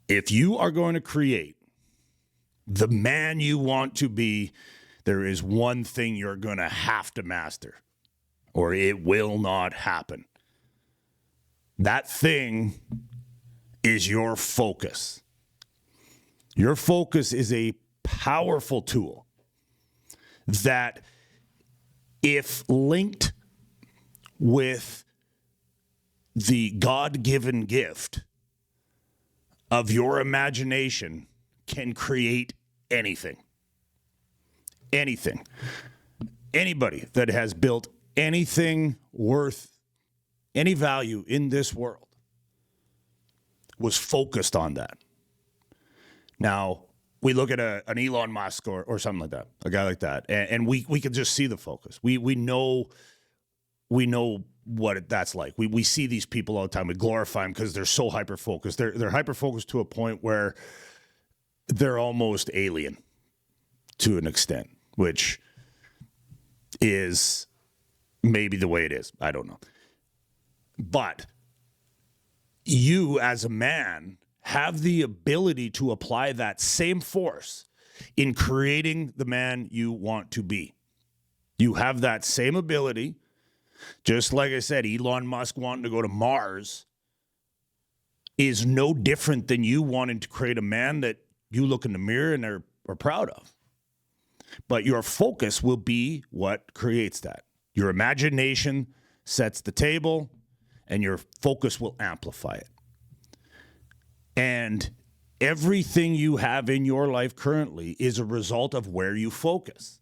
If you are going to create the man you want to be, there is one thing you're going to have to master, or it will not happen. That thing is your focus. Your focus is a powerful tool that, if linked with the God-given gift of your imagination, can create anything. Anything. Anybody that has built anything worth any value in this world was focused on that. Now, we look at an Elon Musk or something like that, a guy like that, and we can just see the focus. We know what that's like. We see these people all the time. We glorify them because they're so hyper-focused. They're hyper-focused to a point where they're almost alien to an extent, which is maybe the way it is. I don't know. But you, as a man, have the ability to apply that same force in creating the man you want to be. You have that same ability. Just like I said, Elon Musk wanting to go to Mars is no different than you wanting to create a man that you look in the mirror and are proud of. But your focus will be what creates that. Your imagination sets the table, and your focus will amplify it. And everything you have in your life currently is a result of where you focus.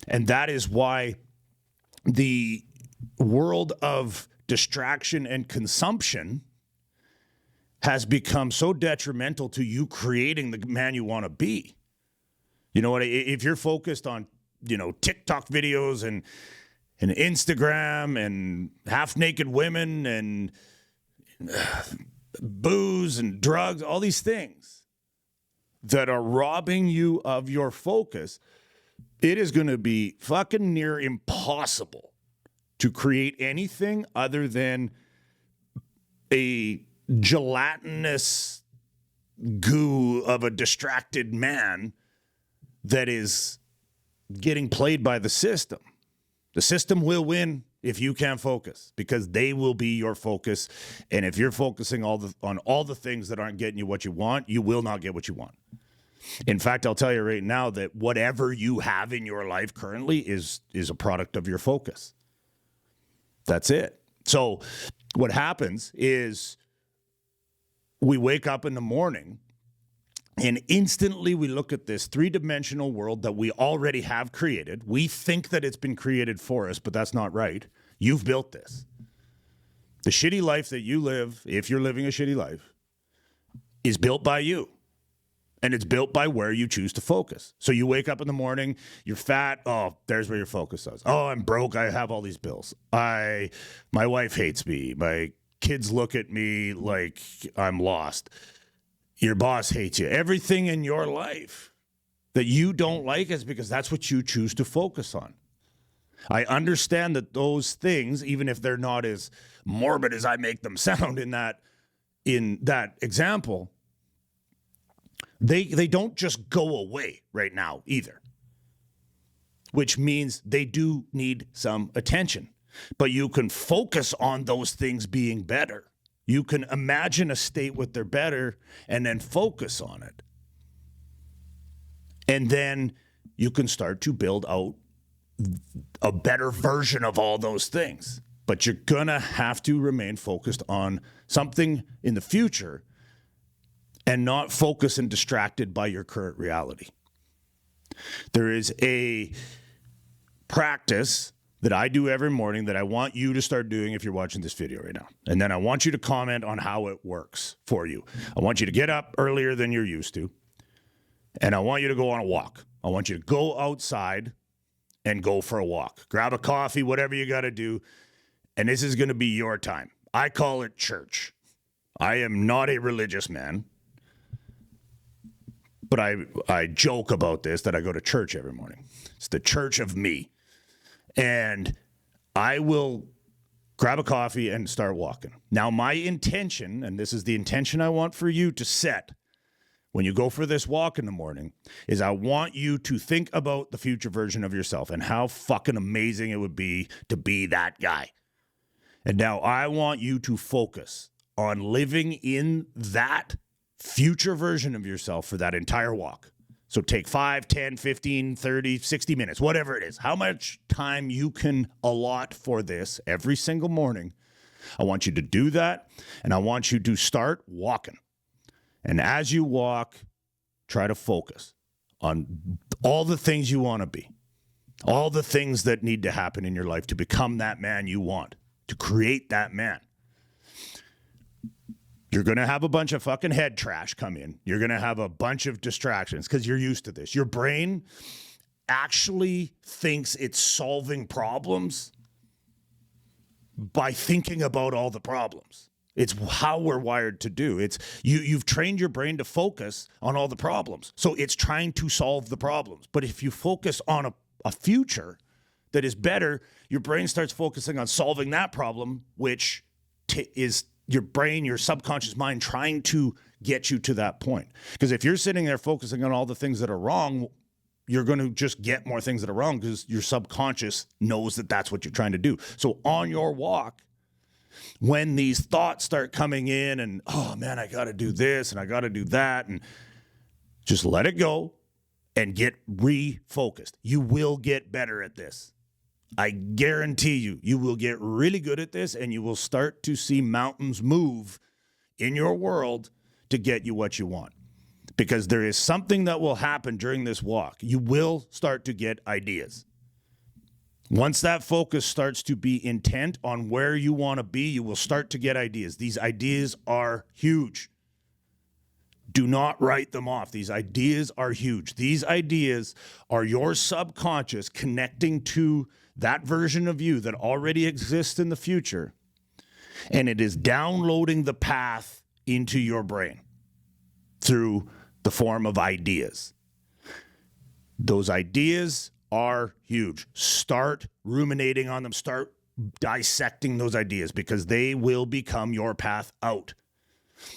And that is why the world of distraction and consumption has become so detrimental to you creating the man you want to be. You know what? If you're focused on, TikTok videos and Instagram and half-naked women and booze and drugs, all these things that are robbing you of your focus, it is going to be fucking near impossible to create anything other than a gelatinous goo of a distracted man that is getting played by the system. The system will win if you can't focus, because they will be your focus. And if you're focusing on all the things that aren't getting you what you want, you will not get what you want. In fact, I'll tell you right now that whatever you have in your life currently is a product of your focus. That's it. So what happens is we wake up in the morning and instantly we look at this three-dimensional world that we already have created. We think that it's been created for us, but that's not right. You've built this. The shitty life that you live, if you're living a shitty life, is built by you. And it's built by where you choose to focus. So you wake up in the morning, you're fat. Oh, there's where your focus is. Oh, I'm broke. I have all these bills. My wife hates me. My kids look at me like I'm lost. Your boss hates you. Everything in your life that you don't like is because that's what you choose to focus on. I understand that those things, even if they're not as morbid as I make them sound in that example, they don't just go away right now either, which means they do need some attention. But you can focus on those things being better. You can imagine a state where they're better and then focus on it. And then you can start to build out a better version of all those things. But you're going to have to remain focused on something in the future and not focus and distracted by your current reality. There is a practice that I do every morning that I want you to start doing if you're watching this video right now. And then I want you to comment on how it works for you. I want you to get up earlier than you're used to. And I want you to go on a walk. I want you to go outside and go for a walk. Grab a coffee, whatever you got to do. And this is going to be your time. I call it church. I am not a religious man. But I joke about this, that I go to church every morning. It's the church of me. And I will grab a coffee and start walking. Now, my intention, and this is the intention I want for you to set when you go for this walk in the morning, is I want you to think about the future version of yourself and how fucking amazing it would be to be that guy. And now I want you to focus on living in that future version of yourself for that entire walk. So take 5, 10, 15, 30, 60 minutes, whatever it is. How much time you can allot for this every single morning. I want you to do that, and I want you to start walking. And as you walk, try to focus on all the things you want to be, all the things that need to happen in your life to become that man you want, to create that man. You're going to have a bunch of fucking head trash come in. You're going to have a bunch of distractions because you're used to this. Your brain actually thinks it's solving problems by thinking about all the problems. It's how we're wired to do. It's you've trained your brain to focus on all the problems. So it's trying to solve the problems. But if you focus on a future that is better, your brain starts focusing on solving that problem, which is your brain, your subconscious mind trying to get you to that point. Because if you're sitting there focusing on all the things that are wrong, you're going to just get more things that are wrong because your subconscious knows that that's what you're trying to do. So on your walk, when these thoughts start coming in and, oh man, I got to do this and I got to do that, and just let it go and get refocused. You will get better at this. I guarantee you, you will get really good at this and you will start to see mountains move in your world to get you what you want. Because there is something that will happen during this walk. You will start to get ideas. Once that focus starts to be intent on where you want to be, you will start to get ideas. These ideas are huge. Do not write them off. These ideas are huge. These ideas are your subconscious connecting to that version of you that already exists in the future, and it is downloading the path into your brain through the form of ideas. Those ideas are huge. Start ruminating on them. Start dissecting those ideas because they will become your path out.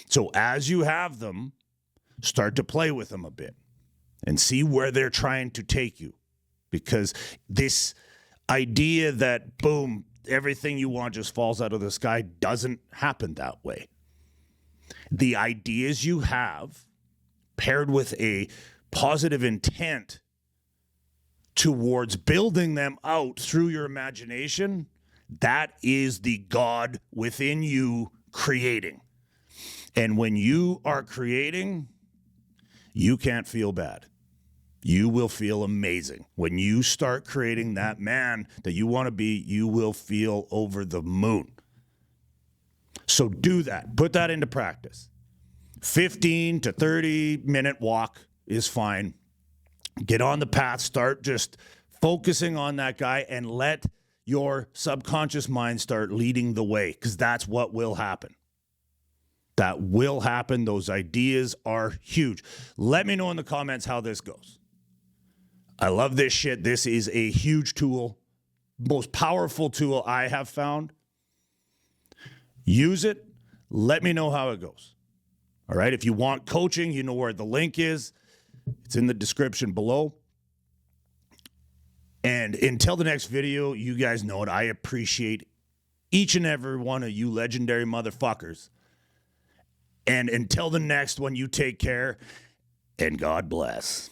So as you have them, start to play with them a bit and see where they're trying to take you. Because this idea that, boom, everything you want just falls out of the sky doesn't happen that way. The ideas you have, paired with a positive intent towards building them out through your imagination, that is the God within you creating. And when you are creating, you can't feel bad. You will feel amazing. When you start creating that man that you want to be, you will feel over the moon. So do that. Put that into practice. 15 to 30 minute walk is fine. Get on the path. Start just focusing on that guy and let your subconscious mind start leading the way, because that's what will happen. That will happen. Those ideas are huge. Let me know in the comments how this goes. I love this shit. This is a huge tool, most powerful tool I have found. Use it. Let me know how it goes. All right. If you want coaching, you know where the link is. It's in the description below. And until the next video, you guys know it. I appreciate each and every one of you legendary motherfuckers. And until the next one, you take care and God bless.